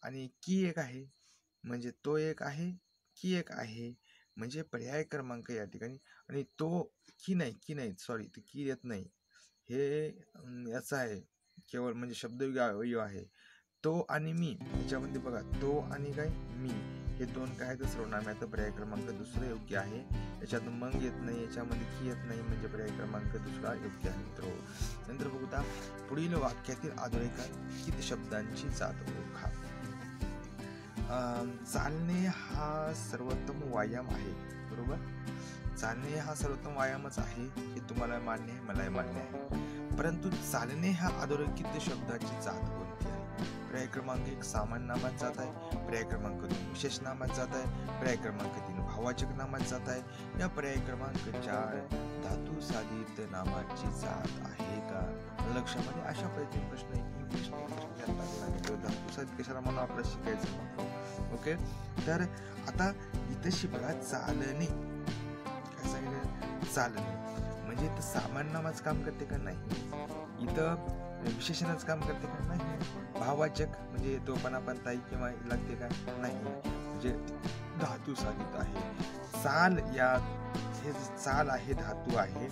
आणि की एक आहे म्हणजे तो एक आहे, की एक आहे म्हणजे पर्याय क्रमांक या ठिकाणी. आणि तो की नाही सॉरी ते की येत नाही, हे याचं आहे केवळ म्हणजे शब्दयोगी अवयव आहे. तो आणि मी याच्यामध्ये बघा, तो आणि काय मी हे दोन काय तर सर्वनाम आहे. तर पर्याय क्रमांक दुसरं योग्य आहे. याच्यात मग येत नाही, याच्यामध्ये की येत नाही म्हणजे पर्याय क्रमांक दुसरा योग्य आहे मित्र. नंतर बघूया पुढील वाक्यातील अधोरेखित शब्दांची जात ओळखा. चालणे हा सर्वोत्तम व्यायाम आहे, बरोबर. चालणे हा सर्वोत्तम व्यायामच आहे, हे तुम्हाला मान्य आहे, मलाही मान्य आहे. परंतु चालणे हा अधोरेखित शब्दाची जात कोणती आहे? पर्याय क्रमांक 1 सामान्य नामात जात आहे, पर्याय क्रमांक 2 विशेष नामात जात आहे, पर्याय क्रमांक 3 भाववाचक नामात जात आहे, या पर्याय क्रमांक 4 धातू साधित नामाची जात आहे का? लक्षामध्ये अशा पद्धतीने प्रश्न धातू साधित कशाला म्हणून आपल्याला शिकायचं. ओके, तर आता इथं शिकला चालणे, काय सांगितलं? चालणे म्हणजे इथं सामान्य नामाच काम करते का? नाही. इथं विशेषणच काम करते का? नाही. भाववाचक म्हणजे तो पण आपण ताई किंवा लागते का? नाही. म्हणजे धातू साधित आहे. चाल या हे चाल आहे, धातू आहे.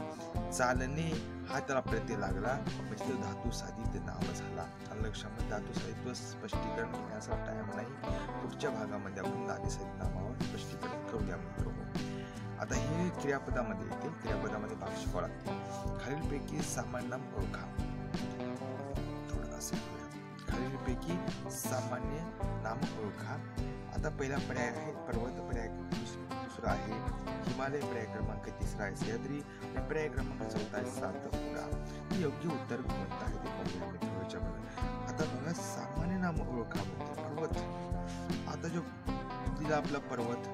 चालणे हा त्याला प्रत्यय लागला म्हणजे तो धातू साधित नाम झाला. लक्षामध्ये धातू साधित स्पष्टीकरण घेण्याचा टाइम नाही, पुढच्या भागामध्ये आपण धातू साधित नामावर स्पष्टीकरण करूया मित्र. आता हे क्रियापदामध्ये येते. क्रियापदामध्ये भाग शिकावा लागते. खालीलपैकी सामान्य नाम ओळखा. थोडं असं खालीलपैकी सामान्य नाम ओळखा. आता पहिला पर्याय आहे पर्वत, पर्याय दुसरा आहे हिमालय, पर्याय क्रमांक तिसरा आहे सह्याद्री आणि पर्याय क्रमांक चौथा आहे सातपुडा. योग्य उत्तर कोणतं आहे ते पाहूया मित्र. आता बघा सामान्य नाम ओळखा पर्वत. आता जो दिला आपला पर्वत,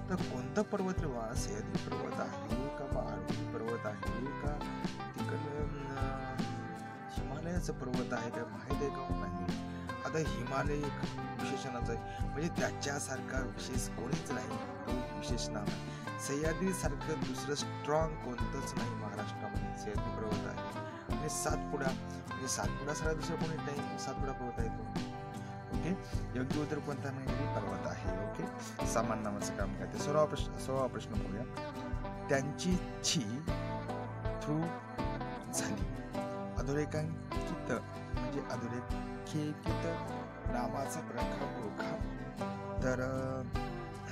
तर कोणता पर्वत रे वा? सह्याद्री पर्वत आहे का आरोही पर्वत आहे का तिकडं हिमालयाचा पर्वत आहे का माहित आहे का? नाही. आता हिमालय एक विशेषणाचा आहे म्हणजे त्याच्यासारखा विशेष कोणीच नाही, तो विशेष नाम आहे. सह्याद्री सारखं दुसरं स्ट्रॉंग कोणतंच नाही महाराष्ट्रामध्ये. सह्याद्री पर्वत आहे. आणि सातपुडा म्हणजे सातपुडा सारा दुसरा कोणी नाही, सातपुडा पर्वत आहे तो. ओके, योग्य उत्तर कोणता म्हणजे पर्वत आहे. ओके, सामान्य नामाचं काम करते. 16वा प्रश्न पाहूया. त्यांची छी थ्रू झाली. अधोरेखांकित म्हणजे अधोरेखित नामाचा प्रकार ओळखा. तर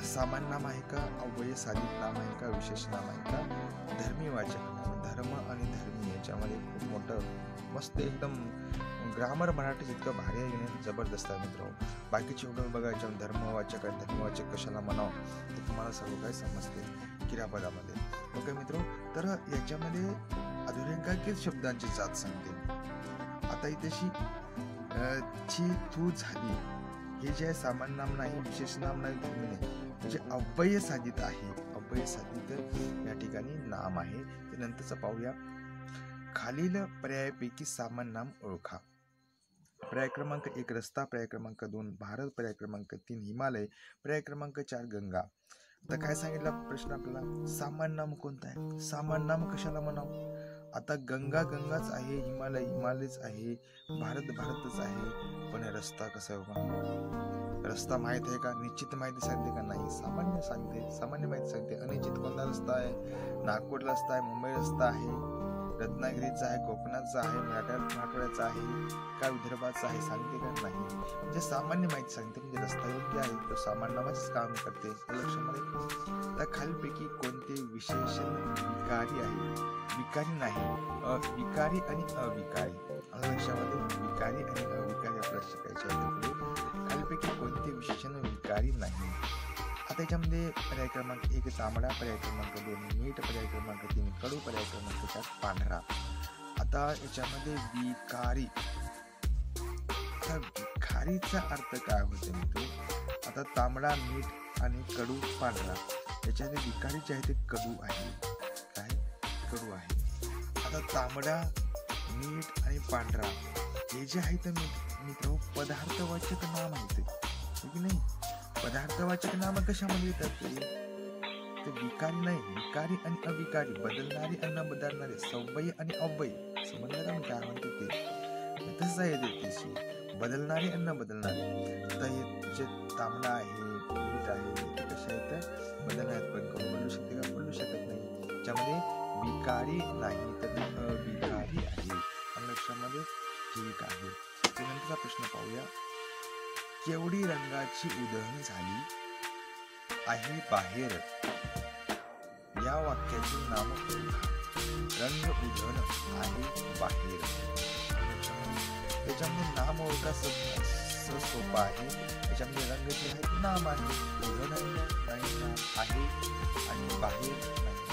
सामान्य नाम आहे का, अव्यय साधित नाम आहे का, विशेष नाम आहे का, धर्मी वाचक नाम. धर्म आणि धर्मी याच्यामध्ये खूप मोठं मस्त एकदम ग्रामर मराठी जितकं भारी आहे जबरदस्त आहे मित्र. बाकीचे उडून बघायचे धर्मवाचक आणि धर्मवाचक कशाला म्हणावं ते तुम्हाला सर्व काही समजते क्रियापदामध्ये. ओके मित्र, तर याच्यामध्ये अधोरेखांकित शब्दांची जात सांगते. आता इथेशी ची तू झाली हे जे आहे सामान्य नाम नाही, विशेष नाम नाही, धर्मी नाही, म्हणजे अव्यय साधित आहे. अव्यय साधित या ठिकाणी नाम आहे. ते नंतरच पाहूया. खालील पर्यायापैकी सामान्य नाम ओळखा. पर्याय क्रमांक 1 रस्ता, पर्याय क्रमांक 2 भारत, पर्याय क्रमांक 3 हिमालय, पर्याय क्रमांक 4 गंगा. आता काय सांगितलं प्रश्न आपल्याला? सामान्य नाम कोणतं आहे? सामान्य नाम कशाला म्हणावं? आता गंगा गंगाच आहे, हिमालय हिमालयच आहे, भारत भारतच आहे, पण रस्ता कसा होगा? रस्ता माहित आहे का? निश्चित माहिती सांगते का? नाही, सामान्य सांगते, सामान्य माहिती सांगते. अनिश्चित कोणता रस्ता आहे? नागपूरला रस्ता आहे, मुंबई रस्ता आहे, रत्नागिरीचा आहे, कोकणाचा आहे, मराठवाड्याचा आहे का विदर्भाचा आहे सांगते का? नाही. म्हणजे सामान्य माहिती सांगते, म्हणजे रस्ता योग्य आहे, तो सामान्य नामाचंच काम करते. लक्षामध्ये तर खालीलपैकी कोणते विशेषण विकारी आहे? विकारी नाही, विकारी आणि अविकारी. लक्षामध्ये विकारी आणि अविकारी आपल्याला शिकायचे आहे. खालीलपैकी कोणते विशेषण विकारी नाही? आता याच्यामध्ये पर्याय क्रमांक 1 तांबडा, पर्याय क्रमांक 2 मीठ, पर्याय क्रमांक 3 कडू, पर्याय क्रमांक 4 पांढरा. आता याच्यामध्ये विकारी, आता विकारीचा अर्थ काय होते मित्र? आता तांबडा, मीठ आणि कडू, पांढरा याच्यामध्ये विकारी जे आहे ते कडू आहे. काय? कडू आहे. आता तांबडा, मीठ आणि पांढरा हे जे आहे तर मित्र पदार्थवाचक नाम आहे की नाही? पदार्थवाचक नाम कशामध्ये येतात? ते विकारी नाही, विकारी आणि अविकारी, बदलणारी आणि न बदलणारे, सव्यय आणि अव्यय. समजलं का मी काय म्हणते ते? तसंच आहे ते. बदलणारे आणि न बदलणारे. तर हे जे तांबडा आहे, मीठ आहे, ते कशा आहेत, बदलण्यात पण बदलू शकते का? बदलू शकत नाही. त्याच्यामध्ये विकारी नाही तर अविकारी आहे. लक्षामध्ये ठीक आहे. त्यानंतरचा प्रश्न पाहूया. केवढी रंगाची उधळण झाली आहे बाहेर, या वाक्याचे नाम ओळखा. रंग उधळण आहे बाहेर. त्याच्यामध्ये नाम ओळखा सोपा आहे. त्याच्यामध्ये रंग जे आहे ते नाम आहे, उधळण नाही नाम आहे आणि बाहेर नाही.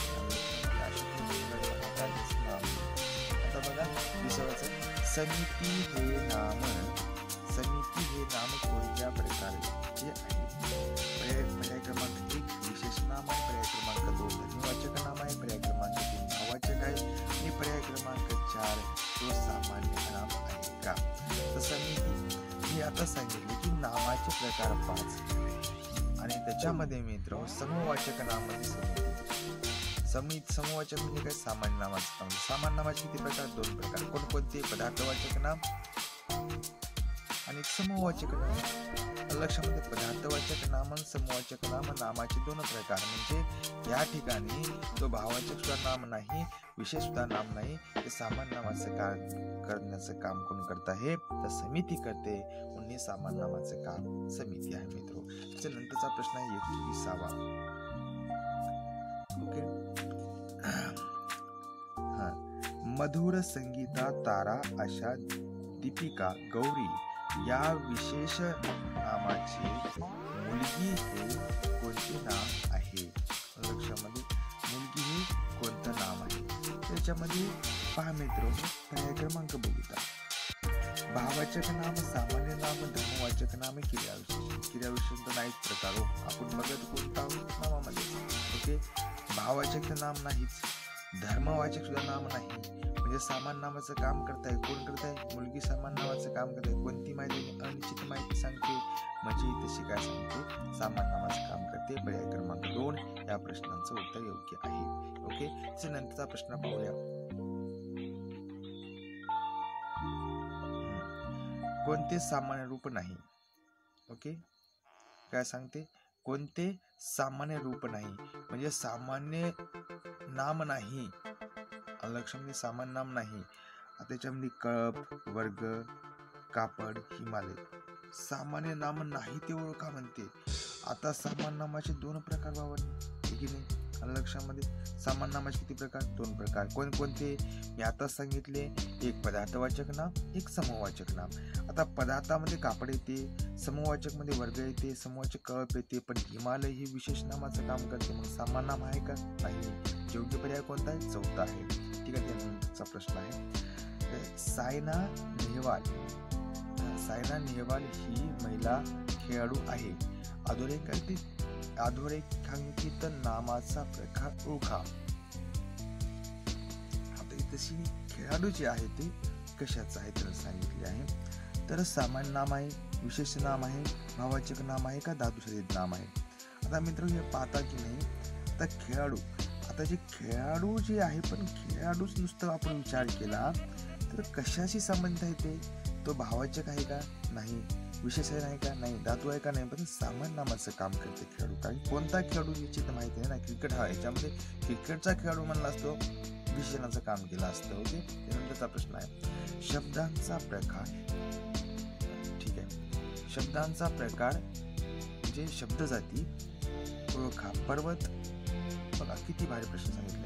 आता बघा विसवाचं समिती हे नाम. समिती हे नाम कोणत्या प्रकारचे आहे? पर्याय क्रमांक 1 विशेष नाम आहे, पर्याय क्रमांक 2 धन्यवाचक नाम आहे, पर्याय क्रमांक 3 नामवाचक आहे आणि पर्याय क्रमांक 4 तो सामान्य नाम आहे का? तर समिती मी आता सांगितले की नामाचे प्रकार 5 आणि त्याच्यामध्ये मित्र समवाचक नाम म्हणजे समिती. समवाचक म्हणजे काय? सामान्य नामाचं नाम. सामान्य नामाचे किती प्रकार? 2 प्रकार. कोणकोणते? पदार्थवाचक नाम आणि समूहवाचक नाम. लक्षामध्ये पदार्थवाचक नाम आणि समूहवाचक नाम नामाचे 2 प्रकार. म्हणजे या ठिकाणी तो भाववाचक सुद्धा नाम नाही, विशेष सुद्धा नाम नाही. ते सामान्य नामाचं करण्याचं काम कोण करत आहे? तर समिती करते. म्हणून सामान्य नामाचं काम समिती आहे मित्र. त्यानंतरचा प्रश्न आहे 21वा. ओके. मधुर संगीता, तारा, आशा, दीपिका, गौरी या विशेष नामाची मुलगी हे कोणते नाम आहे? लक्षामध्ये मुलगी हे कोणतं नाम आहे? त्याच्यामध्ये पहा मित्र, पर्याय क्रमांक बघूया. भाववाचक नाम, सामान्य नाम, धर्मवाचक नाम, क्रियाविशेषण. क्रियाविशेषण तर नाहीच प्रकार हो. आपण बघत कोणता नामामध्ये. ओके. भाववाचक नाम नाहीच, धर्मवाचक सुद्धा नाम नाही. म्हणजे सामान्य नामाचं काम करताय कोण करताय? मुलगी सामान्य नामाचं काम करताय. कोणती माहिती? अनिश्चित माहिती सांगते. म्हणजे इथे काय सांगते? सामान्य नामाचं काम करते. पर्याय क्रमांक 2 या प्रश्नांचं उत्तर योग्य आहे. ओके. त्यानंतरचा प्रश्न पाहूया. कोणते सामान्य रूप नाही? ओके. काय सांगते? कोणते सामान्य रूप नाही म्हणजे सामान्य नाम नाही. लक्षामध्ये सामान्य नाम नाही. त्याच्यामध्ये कप, वर्ग, कापड, हिमालय सामान्य नाम नाही ते ओळखा म्हणते. आता सामान्य नामाचे 2 प्रकार बाबांनी की नाही? लक्षामध्ये सामान्य नामाचे किती प्रकार? 2 प्रकार. कोणकोणते? मी आता सांगितले. एक पदार्थवाचक नाम, एक समूहवाचक नाम. आता पदार्थामध्ये कापड येते, समूहवाचक मध्ये वर्ग येते, समूहवाचक कप येते, पण हिमालय ही विशेष नामाचं काम करते. मग सामान्य नाम आहे का? नाही. योग्य पर्याय कोणता आहे? 4था आहे. ठीक आहे. त्यानंतरचा प्रश्न आहे सायना नेहवाल. सायना नेहवाल ही महिला खेळाडू आहे. अधोरेखांकित नामाचा प्रकार ओळखा. आता तशी खेळाडू जे आहे ते कशाचं आहे तर सांगितले आहे. तर सामान्य नाम आहे, विशेष नाम आहे, भाववाचक नाम आहे का धातुसहित नाम आहे? आता मित्र हे पाहता की नाही. आता खेळाडू, आता जे खेळाडू जे आहे, पण खेळाडूच नुसतं आपण विचार केला तर कशाशी संबंध आहे ते? तो भाववाचक आहे का? नाही. विशेष आहे नाही का? नाही. धातू आहे का? नाही. पण सामान्य नामाचं काम करते खेळाडू. कारण कोणता खेळाडू निश्चित माहिती आहे ना. क्रिकेट हा याच्यामध्ये क्रिकेटचा खेळाडू म्हणला असतो, विशेषणाचं काम केलं असतं. ओके. त्यानंतरचा प्रश्न आहे शब्दांचा प्रकार. ठीक आहे. शब्दांचा प्रकार म्हणजे शब्द जाती ओळखा. पर्वत. बघा किती भारी प्रश्न सांगितले.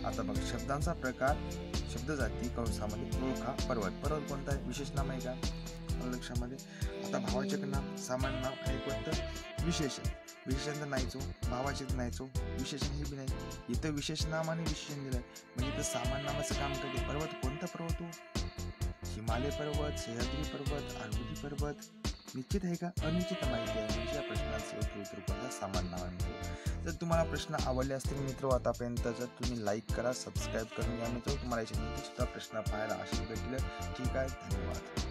आता बघा शब्दांचा प्रकार, शब्द जाती कंसामध्ये ओळखा. पर्वत. पर्वत कोणता आहे? विशेष नाम आहे का? लक्षामध्ये. आता भाववाचक नाम, सामान्य नाम आहे कोणतं? विशेषण. विशेषण तर नाहीच हो, भाववाचक नाहीच हो, विशेषण हे बी नाही. इथं विशेष नाम आणि विशेषण दिलंय म्हणजे इथं सामान्य नामाचं काम करते. पर्वत कोणता पर्वत हो? हिमालय पर्वत, सह्याद्री पर्वत, आरोग्य पर्वत. निश्चित आहे का? अनिश्चित माहिती आहे. म्हणजे या प्रश्नाचे योग्य उत्तर कोणता? सामान्य नावाने. जर तुम्हाला प्रश्न आवडले असतील मित्र आतापर्यंत जर तुम्ही लाईक करा, सबस्क्राईब करून घ्या मित्र. तुम्हाला याच्यानंतर सुद्धा प्रश्न पाहायला आशा भेटलं. ठीक आहे. धन्यवाद.